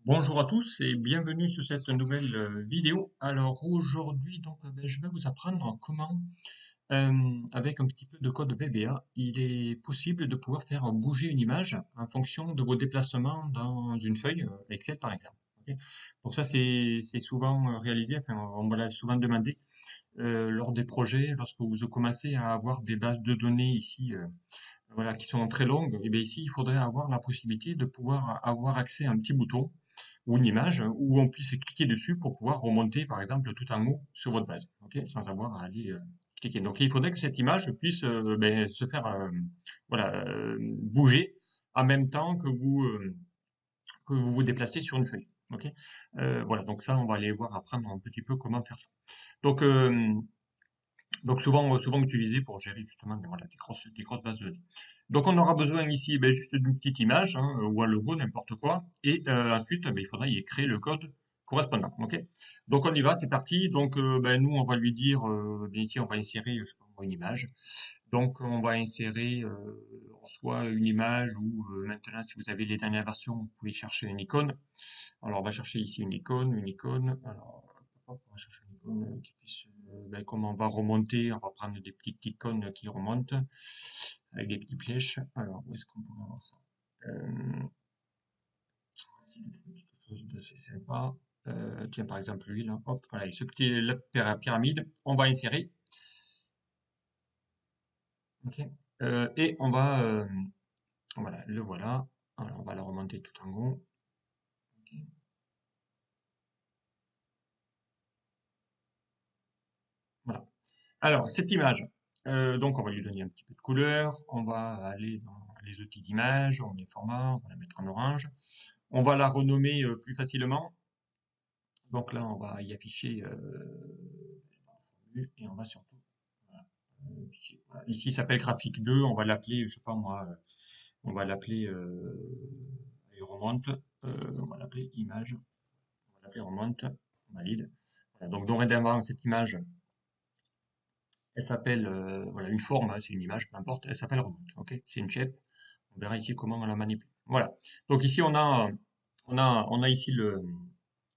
Bonjour à tous et bienvenue sur cette nouvelle vidéo. Alors aujourd'hui je vais vous apprendre comment avec un petit peu de code VBA il est possible de pouvoir faire bouger une image en fonction de vos déplacements dans une feuille Excel par exemple. Ok. Donc ça c'est souvent réalisé, enfin on me l'a souvent demandé lors des projets lorsque vous commencez à avoir des bases de données ici voilà qui sont très longues. Et bien ici il faudrait avoir la possibilité de pouvoir avoir accès à un petit bouton ou une image où on puisse cliquer dessus pour pouvoir remonter, par exemple, tout en haut sur votre base, ok, sans avoir à aller cliquer. Donc, il faudrait que cette image puisse se faire, voilà, bouger en même temps que vous vous déplacez sur une feuille. Ok, voilà. Donc ça, on va aller voir apprendre un petit peu comment faire ça. Donc, souvent utilisé pour gérer justement voilà, des grosses bases de données. Donc on aura besoin ici juste d'une petite image ou un logo, n'importe quoi. Et ensuite, il faudra y créer le code correspondant. Ok. Donc on y va, c'est parti. Donc nous, on va lui dire, ici, on va insérer je sais pas moi, une image. Donc on va insérer soit une image ou maintenant, si vous avez les dernières versions, vous pouvez chercher une icône. Alors, on va chercher ici une icône, une icône. Alors, on va chercher une icône qui puisse, comme on va remonter, on va prendre des petites icônes qui remontent avec des petites flèches. Alors, où est-ce qu'on pourrait avoir ça? Essayer de trouver quelque chose d'assez sympa. Tiens, par exemple, lui, là, hop, voilà, ce petit la pyramide, on va insérer, ok, et on va, voilà, le voilà. Alors, on va la remonter tout en haut. Ok. Voilà. Alors, cette image, donc on va lui donner un petit peu de couleur, on va aller dans les outils d'image, on est format, on va la mettre en orange, on va la renommer plus facilement, donc là on va y afficher et on va surtout, voilà, voilà. Ici il s'appelle graphique 2, on va l'appeler, je sais pas moi, on va l'appeler remonte, on va l'appeler image, on va l'appeler remonte, on valide. Voilà, donc dorénavant cette image, elle s'appelle, voilà, une forme, hein, c'est une image, peu importe, elle s'appelle remonte, ok? C'est une shape. On verra ici comment on la manipule. Voilà. Donc ici on a ici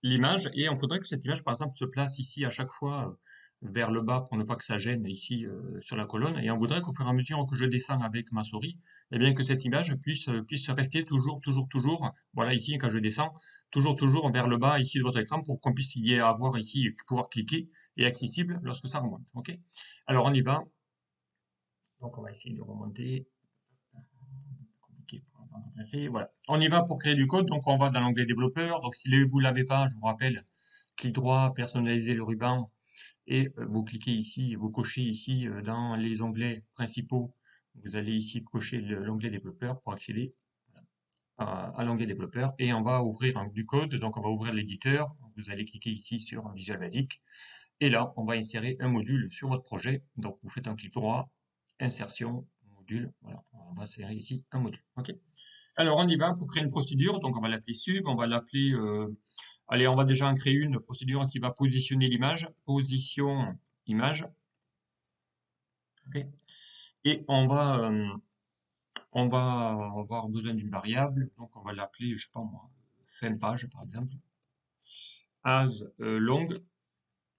l'image et on faudrait que cette image par exemple se place ici à chaque fois vers le bas pour ne pas que ça gêne ici sur la colonne et on voudrait qu'au fur et à mesure que je descends avec ma souris, eh bien que cette image puisse rester toujours voilà ici quand je descends toujours vers le bas ici de votre écran pour qu'on puisse y avoir ici pouvoir cliquer et accessible lorsque ça remonte. OK? Alors on y va. Donc on va essayer de remonter compliqué pour avoir remplacé. Voilà. On y va pour créer du code. Donc, on va dans l'onglet développeur. Donc, si vous l'avez pas, je vous rappelle, clic droit, personnaliser le ruban et vous cliquez ici, vous cochez ici dans les onglets principaux. Vous allez ici cocher l'onglet développeur pour accéder à l'onglet développeur et on va ouvrir du code. Donc, on va ouvrir l'éditeur. Vous allez cliquer ici sur Visual Basic et là, on va insérer un module sur votre projet. Donc, vous faites un clic droit, insertion, module. Voilà, on va insérer ici un module. OK. Alors, on y va pour créer une procédure. Donc, on va l'appeler sub. On va l'appeler. Allez, on va déjà en créer une procédure qui va positionner l'image. Position image. Ok. Et on va avoir besoin d'une variable. Donc, on va l'appeler, je sais pas moi, fin page par exemple. As long.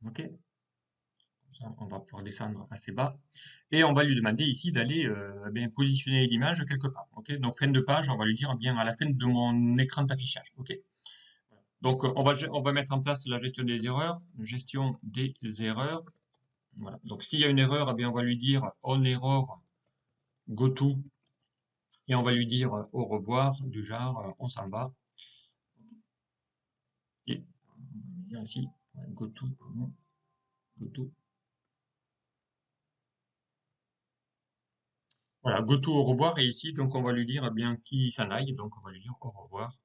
Ok. Comme ça, on va pouvoir descendre assez bas. Et on va lui demander ici d'aller positionner l'image quelque part. Ok. Donc, fin de page, on va lui dire bien à la fin de mon écran d'affichage. Ok. Donc, on va mettre en place la gestion des erreurs. Gestion des erreurs. Voilà. Donc, s'il y a une erreur, eh bien, on va lui dire on error go to et on va lui dire au revoir du genre on s'en va. Et on va lui dire ici go to, go to. Voilà, go to au revoir et ici donc on va lui dire eh bien qui s'en aille. Donc, on va lui dire au revoir.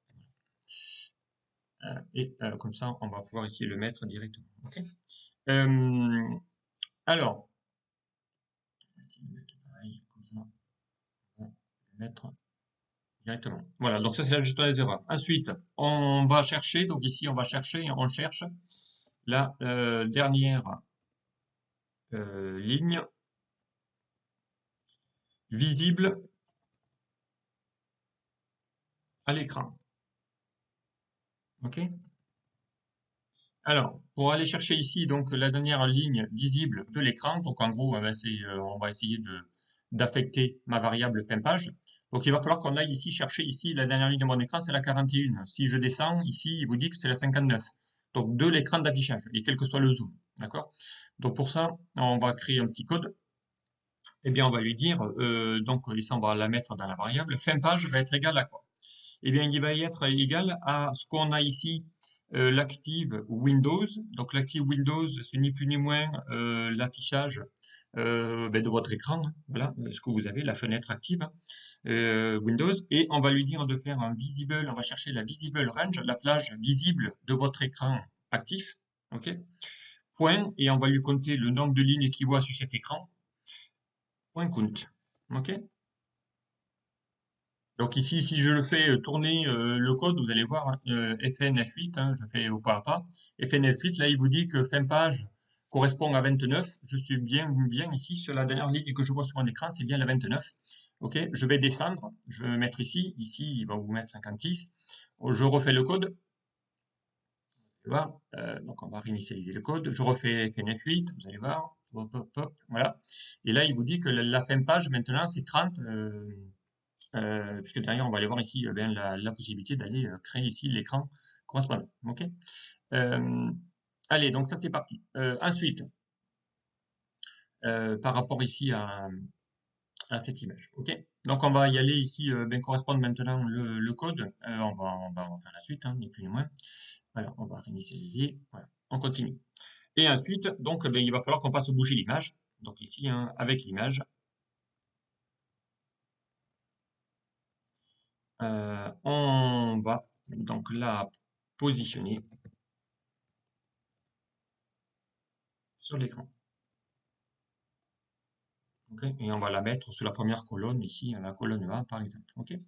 Et comme ça, on va pouvoir ici le mettre directement. Okay. Alors, on va essayer de mettre pareil comme ça. On va le mettre directement. Voilà, donc ça c'est la gestion des erreurs. Ensuite, on va chercher, donc ici on va chercher, on cherche la dernière ligne visible à l'écran. OK? Alors, pour aller chercher ici donc la dernière ligne visible de l'écran, donc en gros, on va essayer d'affecter ma variable fin page. Donc il va falloir qu'on aille ici chercher ici la dernière ligne de mon écran, c'est la 41. Si je descends ici, il vous dit que c'est la 59. Donc de l'écran d'affichage, et quel que soit le zoom, d'accord? Donc pour ça, on va créer un petit code. Eh bien, on va lui dire, donc ici on va la mettre dans la variable, fin page va être égal à quoi? Eh bien, il va y être égal à ce qu'on a ici, l'active Windows. Donc, l'active Windows, c'est ni plus ni moins l'affichage de votre écran. Hein. Voilà, ce que vous avez, la fenêtre active Windows. Et on va lui dire de faire un visible. On va chercher la visible range, la plage visible de votre écran actif. OK. Point. Et on va lui compter le nombre de lignes qu'il voit sur cet écran. Point count. OK. Donc ici, si je le fais tourner le code, vous allez voir FN F8, hein, je fais au pas à pas. FN F8, là, il vous dit que fin page correspond à 29. Je suis bien ici sur la dernière ligne que je vois sur mon écran, c'est bien la 29. Ok, je vais descendre, je vais me mettre ici. Ici, il va vous mettre 56. Je refais le code. Voir. Donc on va réinitialiser le code. Je refais FN F8, vous allez voir. Hop, hop, hop, voilà. Et là, il vous dit que la fin page maintenant, c'est 30. Puisque derrière, on va aller voir ici bien la possibilité d'aller créer ici l'écran correspondant. Ok. Euh, allez, donc ça c'est parti. Ensuite, par rapport ici à cette image. Ok. Donc on va y aller ici, bien correspondre maintenant le code. On va faire la suite, hein, ni plus ni moins. Alors on va réinitialiser. Voilà. On continue. Et ensuite, donc, ben, il va falloir qu'on fasse bouger l'image. Donc ici, hein, avec l'image, on va donc la positionner sur l'écran. Okay. Et on va la mettre sur la première colonne ici, la colonne A par exemple. Okay.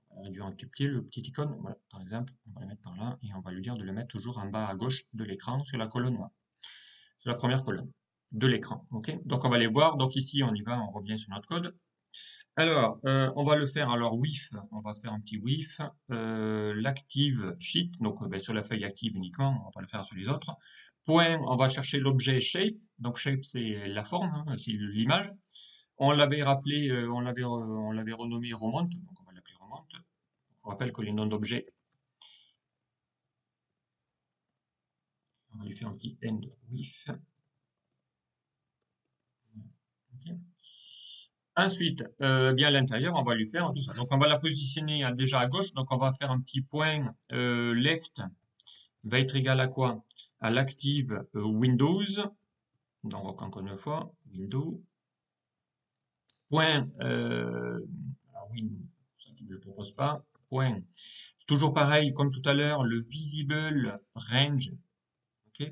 On va réduire un petit pied le petit icône, voilà, par exemple, on va le mettre par là et on va lui dire de le mettre toujours en bas à gauche de l'écran sur la colonne A, sur la première colonne de l'écran. Okay. Donc on va les voir. Donc ici on y va, on revient sur notre code. Alors, on va le faire, alors with, on va faire un petit with, l'active sheet, donc ben, sur la feuille active uniquement, on va pas le faire sur les autres. Point, on va chercher l'objet shape, donc shape c'est la forme, hein, c'est l'image. On l'avait rappelé, on l'avait renommé remonte, donc on va l'appeler remonte. On rappelle que les noms d'objets, on va lui faire un petit end with. Okay. Ensuite, bien à l'intérieur, on va lui faire tout ça. Donc on va la positionner déjà à gauche, donc on va faire un petit point left va être égal à quoi? À l'active Windows, donc encore une fois, Windows, point, Win, ça ne le propose pas, point, toujours pareil, comme tout à l'heure, le visible range, ok?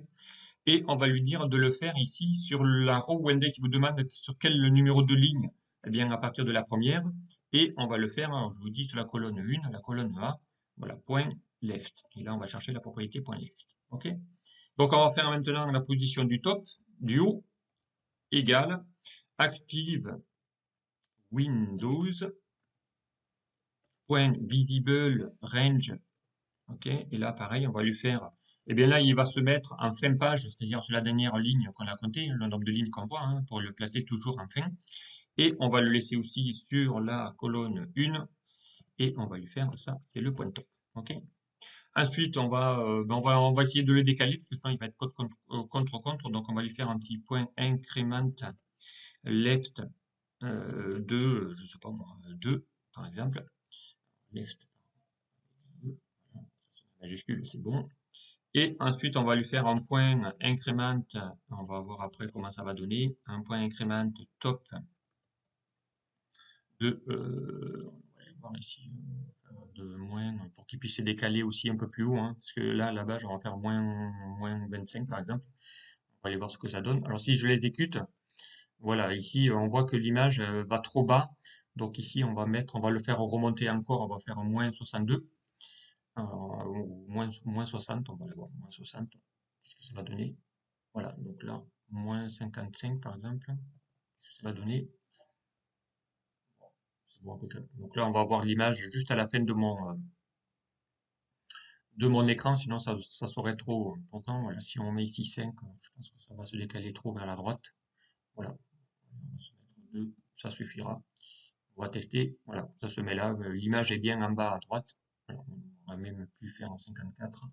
Et on va lui dire de le faire ici sur la row Wendy qui vous demande sur quel numéro de ligne, eh bien à partir de la première, et on va le faire, je vous dis sur la colonne 1, la colonne A, voilà, point left, et là on va chercher la propriété point left, ok? Donc on va faire maintenant la position du top, du haut, égale active Windows, point visible range, ok, et là pareil, on va lui faire, et bien là il va se mettre en fin page, c'est-à-dire sur la dernière ligne qu'on a compté, le nombre de lignes qu'on voit, hein, pour le placer toujours en fin, et on va le laisser aussi sur la colonne 1, et on va lui faire ça, c'est le point top, ok. Ensuite, on va essayer de le décaler parce que sinon il va être contre, donc on va lui faire un petit point increment left de, je sais pas moi, 2 par exemple. Left 2, majuscule, c'est bon. Et ensuite, on va lui faire un point increment, on va voir après comment ça va donner, un point increment top de, on va aller voir ici, de moins, pour qu'il puisse se décaler aussi un peu plus haut, hein, parce que là, là-bas, on va faire moins 25 par exemple. On va aller voir ce que ça donne. Alors si je l'exécute, voilà, ici on voit que l'image va trop bas. Donc ici on va le faire remonter encore, on va faire un moins 62, ou moins 60, on va aller voir, moins 60, qu'est-ce que ça va donner? Voilà, donc là, moins 55 par exemple, qu'est-ce que ça va donner? C'est bon, impeccable. Donc là on va voir l'image juste à la fin de mon écran, sinon ça serait trop longtemps. Voilà, si on met ici 5, je pense que ça va se décaler trop vers la droite. Voilà, on va se mettre 2, ça suffira. On va tester. Voilà, ça se met là. L'image est bien en bas à droite. Alors, on va même pu faire en 54.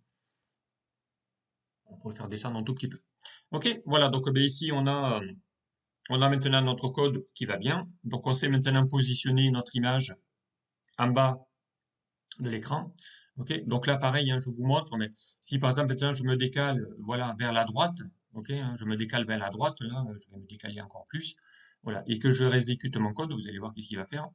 On pourrait faire descendre un tout petit peu. Ok, voilà. Donc ben, ici on a maintenant notre code qui va bien. Donc on sait maintenant positionner notre image en bas de l'écran. Ok, donc là pareil, hein, je vous montre. Mais si par exemple maintenant je me décale, voilà, vers la droite. Ok, hein, je me décale vers la droite. Là, je vais me décaler encore plus. Voilà, et que je réexécute mon code, vous allez voir qu'est-ce qu'il va faire.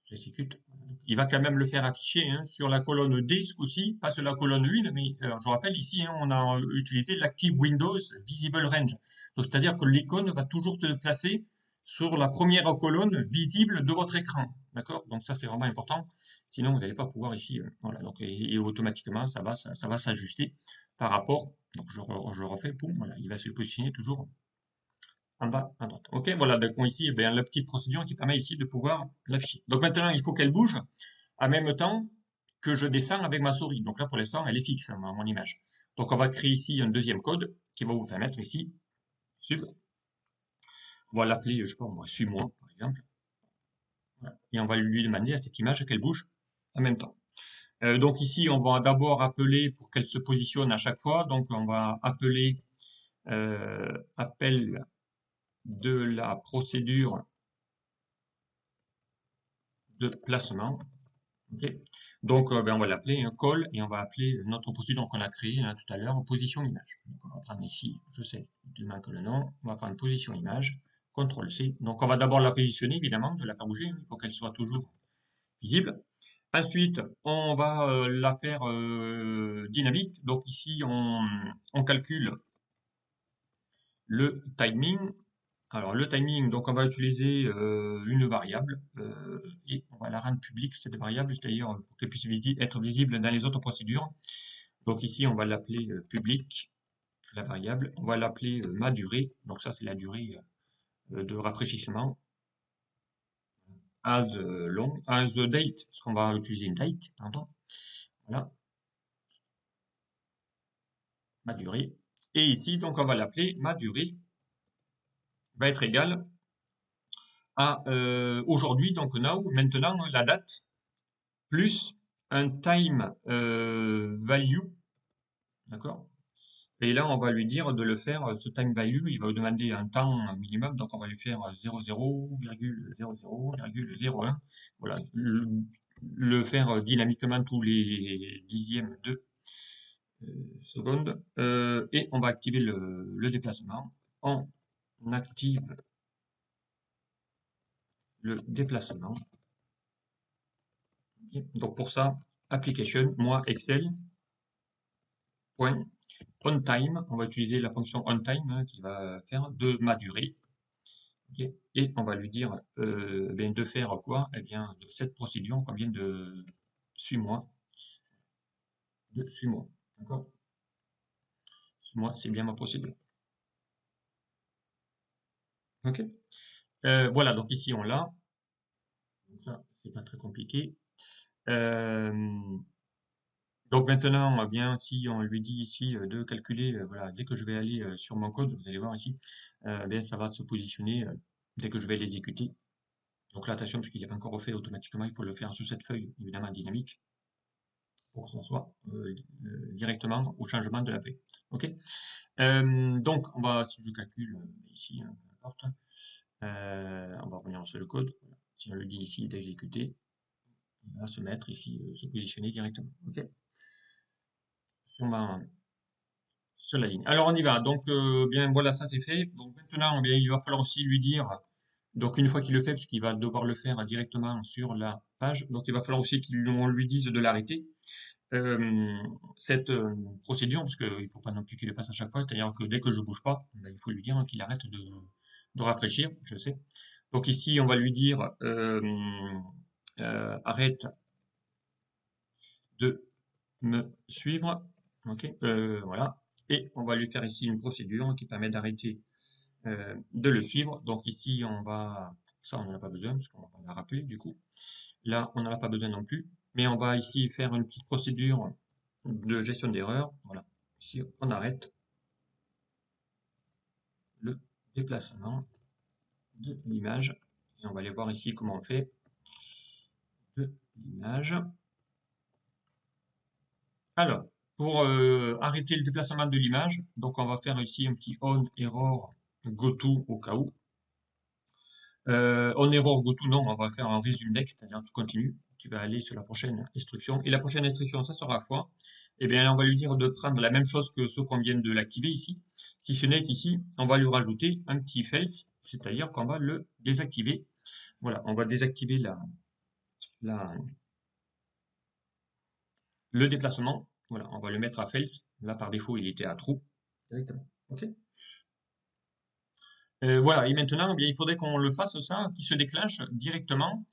J'exécute. Il va quand même le faire afficher hein, sur la colonne D ce coup-ci, pas sur la colonne 1, mais je rappelle ici, hein, on a utilisé l'Active Windows Visible Range. Donc c'est-à-dire que l'icône va toujours se placer sur la première colonne visible de votre écran. D'accord? Donc ça c'est vraiment important. Sinon vous n'allez pas pouvoir ici. Voilà. Donc et automatiquement ça va s'ajuster par rapport. Donc je refais, boum, voilà, il va se positionner toujours en bas à droite. Ok, voilà, donc ici, eh bien, la petite procédure qui permet ici de pouvoir l'afficher. Donc maintenant, il faut qu'elle bouge en même temps que je descends avec ma souris. Donc là, pour l'instant, elle est fixe, hein, mon image. Donc on va créer ici un deuxième code qui va vous permettre ici, sub, on va l'appeler, je sais pas moi, suis-moi, par exemple. Voilà. Et on va lui demander à cette image qu'elle bouge en même temps. Donc ici, on va d'abord appeler pour qu'elle se positionne à chaque fois. Donc on va appeler appel de la procédure de placement. Okay. Donc, ben, on va l'appeler un call et on va appeler notre procédure qu'on a créée hein, tout à l'heure, position image. Donc, on va prendre ici, je sais demain que le nom, on va prendre position image, CTRL C. Donc, on va d'abord la positionner évidemment, de la faire bouger, il faut qu'elle soit toujours visible. Ensuite, on va la faire dynamique. Donc ici, on calcule le timing. Alors le timing, donc on va utiliser une variable et on va la rendre publique cette variable, c'est-à-dire pour qu'elle puisse être visible dans les autres procédures. Donc ici on va l'appeler public, la variable. On va l'appeler ma durée, donc ça c'est la durée de rafraîchissement. As long, as date, parce qu'on va utiliser une date, pardon. Voilà, ma durée. Et ici donc on va l'appeler ma durée va être égale à aujourd'hui, donc now, maintenant la date plus un time value, d'accord? Et là, on va lui dire de le faire, ce time value, il va vous demander un temps minimum, donc on va lui faire 00,00,01. Voilà, le faire dynamiquement tous les dixièmes de seconde. Et on va activer le déplacement. On active le déplacement. Donc pour ça, application, moi Excel, point, on time, on va utiliser la fonction on time hein, qui va faire de ma durée. Okay. Et on va lui dire bien de faire quoi? Eh bien, de cette procédure, combien de suis-moi. De suis-moi. D'accord? Suis-moi, c'est bien ma procédure. Ok? Voilà, donc ici on l'a. Ça, c'est pas très compliqué. Euh, Donc maintenant, eh bien, si on lui dit ici de calculer, voilà, dès que je vais aller sur mon code, vous allez voir ici, bien, ça va se positionner dès que je vais l'exécuter. Donc là, attention, parce qu'il n'est pas encore refait automatiquement, il faut le faire sur cette feuille, évidemment dynamique, pour que ce soit directement au changement de la feuille. Ok. Donc, on va, si je calcule ici, hein, peu importe, on va revenir sur le code. Si on lui dit ici d'exécuter, il va se mettre ici, se positionner directement. Ok. Sur la ligne. Alors on y va. Donc bien voilà, ça c'est fait. Donc maintenant, bien, il va falloir aussi lui dire. Donc une fois qu'il le fait, puisqu'il va devoir le faire directement sur la page, donc il va falloir aussi qu'on lui dise de l'arrêter cette procédure, parce qu'il ne faut pas non plus qu'il le fasse à chaque fois. C'est-à-dire que dès que je bouge pas, ben, il faut lui dire qu'il arrête de rafraîchir. Je sais. Donc ici, on va lui dire arrête de me suivre. Ok, voilà. Et on va lui faire ici une procédure qui permet d'arrêter de le suivre. Donc ici, on va, ça on n'en a pas besoin parce qu'on va la rappeler du coup. Là, on n'en a pas besoin non plus. mais on va ici faire une petite procédure de gestion d'erreur. Voilà, ici on arrête le déplacement de l'image et on va aller voir ici comment on fait de l'image. Alors, pour arrêter le déplacement de l'image, donc on va faire ici un petit on error goto au cas où. On error goto, non, on va faire un resume next, c'est-à-dire tu continues, tu vas aller sur la prochaine instruction. Et la prochaine instruction, ça sera quoi? Eh bien, on va lui dire de prendre la même chose que ce qu'on vient de l'activer ici. Si ce n'est qu'ici, on va lui rajouter un petit false, c'est-à-dire qu'on va le désactiver. Voilà, on va désactiver le déplacement. Voilà, on va le mettre à false. Là, par défaut, il était à true. Directement. OK? Voilà, et maintenant, eh bien, il faudrait qu'on le fasse ça, qui se déclenche directement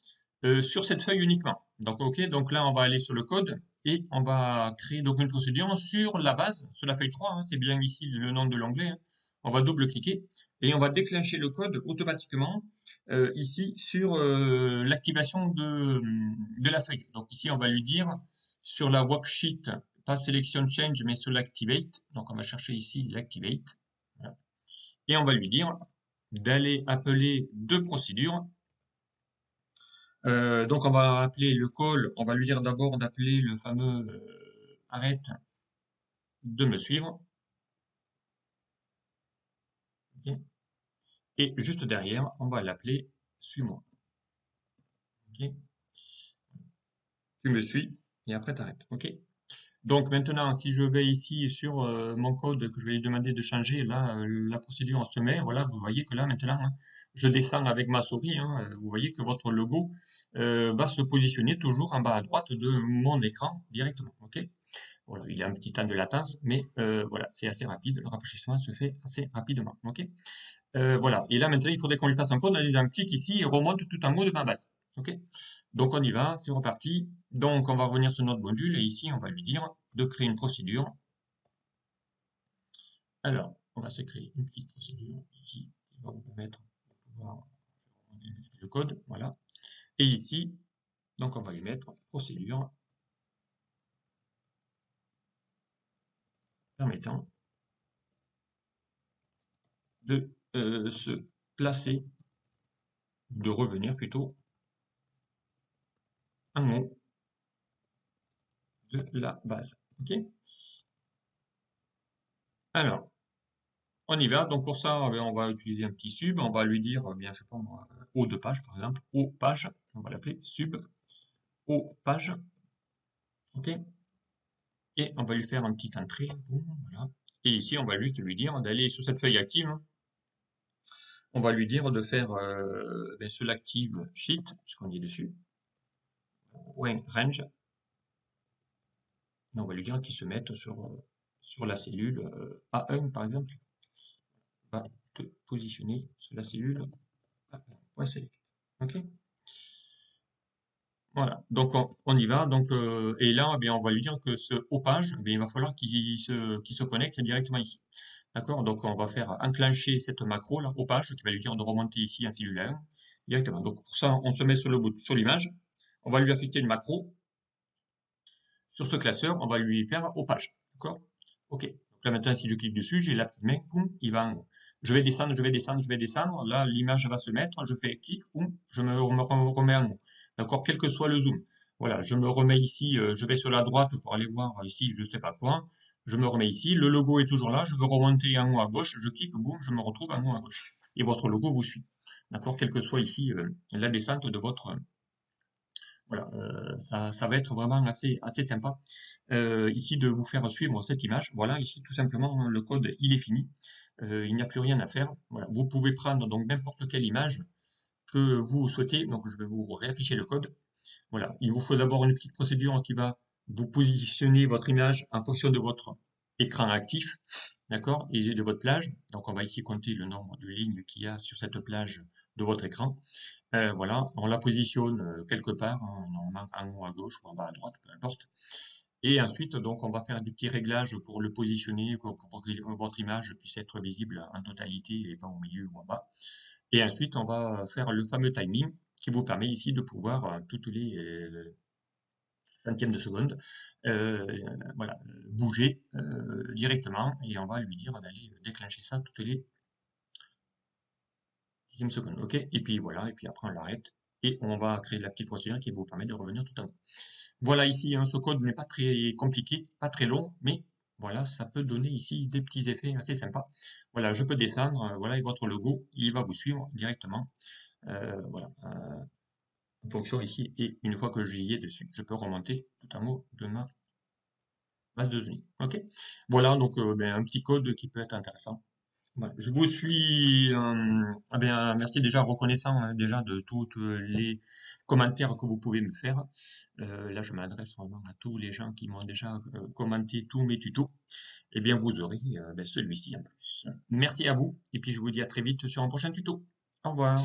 sur cette feuille uniquement. Donc, OK, donc là, on va aller sur le code et on va créer donc une procédure sur la base, sur la feuille 3, hein, c'est bien ici le nom de l'onglet. Hein. On va double-cliquer et on va déclencher le code automatiquement ici sur l'activation de la feuille. Donc ici, on va lui dire sur la worksheet, pas selection change, mais sur l'activate. Donc on va chercher ici l'activate. Voilà. Et on va lui dire d'aller appeler deux procédures. Donc on va appeler le call, on va lui dire d'abord d'appeler le fameux arrête de me suivre. Okay. Et juste derrière, on va l'appeler suis-moi. Okay. Tu me suis et après t'arrêtes. OK. Donc maintenant, si je vais ici sur mon code que je vais lui demander de changer, là, la procédure se met. Voilà, vous voyez que là, maintenant, hein, je descends avec ma souris. Hein, vous voyez que votre logo va se positionner toujours en bas à droite de mon écran directement. OK? Voilà, il y a un petit temps de latence, mais voilà, c'est assez rapide. Le rafraîchissement se fait assez rapidement. OK? Voilà. Et là, maintenant, il faudrait qu'on lui fasse un code. On a un clic ici et remonte tout en haut de ma base. OK? Donc, on y va. C'est reparti. Donc, on va revenir sur notre module et ici, on va lui dire de créer une procédure. Alors, on va se créer une petite procédure ici qui va vous permettre de pouvoir le code. Voilà. Et ici, donc, on va lui mettre procédure permettant de se placer, de revenir plutôt un mot de la base. OK? Alors, on y va. Donc pour ça, on va utiliser un petit sub. On va lui dire, bien, je sais pas moi, haut de page par exemple, haut page. On va l'appeler sub haut page. OK? Et on va lui faire un petit entrée. Boum, voilà. Et ici, on va juste lui dire d'aller sur cette feuille active. On va lui dire de faire sur l'active sheet, puisqu'on y est dessus. Ouais, range. Et on va lui dire qu'il se mette sur la cellule A1 par exemple. On va te positionner sur la cellule A1.select. OK? Voilà, donc on y va. Donc, et là, eh bien, on va lui dire que ce haut page, eh bien, il va falloir qu'il se connecte directement ici. D'accord? Donc on va faire enclencher cette macro là, haut page, qui va lui dire de remonter ici un cellulaire directement. Donc pour ça, on se met sur l'image, on va lui affecter une macro. Sur ce classeur, on va lui faire haut page. D'accord? OK. Donc là maintenant, si je clique dessus, j'ai la petite main, boum, il va en haut. Je vais descendre, je vais descendre, je vais descendre. Là, l'image va se mettre. Je fais clic, boum, je me remets en haut. D'accord, quel que soit le zoom. Voilà, je me remets ici, je vais sur la droite pour aller voir ici, je sais pas quoi. Je me remets ici, le logo est toujours là. Je veux remonter en haut à gauche, je clique, boum, je me retrouve en haut à gauche. Et votre logo vous suit. D'accord, quelle que soit ici la descente de votre. Voilà, ça va être vraiment assez sympa ici de vous faire suivre cette image. Voilà, ici tout simplement le code il est fini. Il n'y a plus rien à faire. Voilà, vous pouvez prendre donc n'importe quelle image que vous souhaitez. Donc je vais vous réafficher le code. Voilà, il vous faut d'abord une petite procédure qui va vous positionner votre image en fonction de votre écran actif, d'accord, et de votre plage. Donc on va ici compter le nombre de lignes qu'il y a sur cette plage de votre écran. Voilà, on la positionne quelque part, hein, normalement en haut à gauche ou en bas à droite, peu importe. Et ensuite, donc, on va faire des petits réglages pour le positionner, pour que votre image puisse être visible en totalité et pas au milieu ou en bas. Et ensuite, on va faire le fameux timing qui vous permet ici de pouvoir centièmes de seconde, voilà, bouger directement, et on va lui dire d'aller déclencher ça toutes les dixièmes secondes, ok? Et puis voilà, et puis après on l'arrête, et on va créer la petite procédure qui vous permet de revenir tout en haut. Voilà, ici, hein, ce code n'est pas très compliqué, pas très long, mais voilà, ça peut donner ici des petits effets assez sympas. Voilà, je peux descendre, voilà, et votre logo, il va vous suivre directement. Voilà, en fonction ici, et une fois que j'y ai dessus, je peux remonter tout en haut de ma base de données. Ok? Voilà, donc ben, un petit code qui peut être intéressant. Voilà. Je vous suis, ah bien, merci déjà, reconnaissant hein, déjà de tous les commentaires que vous pouvez me faire. Là, je m'adresse vraiment à tous les gens qui m'ont déjà commenté tous mes tutos. Eh bien, vous aurez ben, celui-ci en plus. Merci à vous, et puis je vous dis à très vite sur un prochain tuto. Au revoir.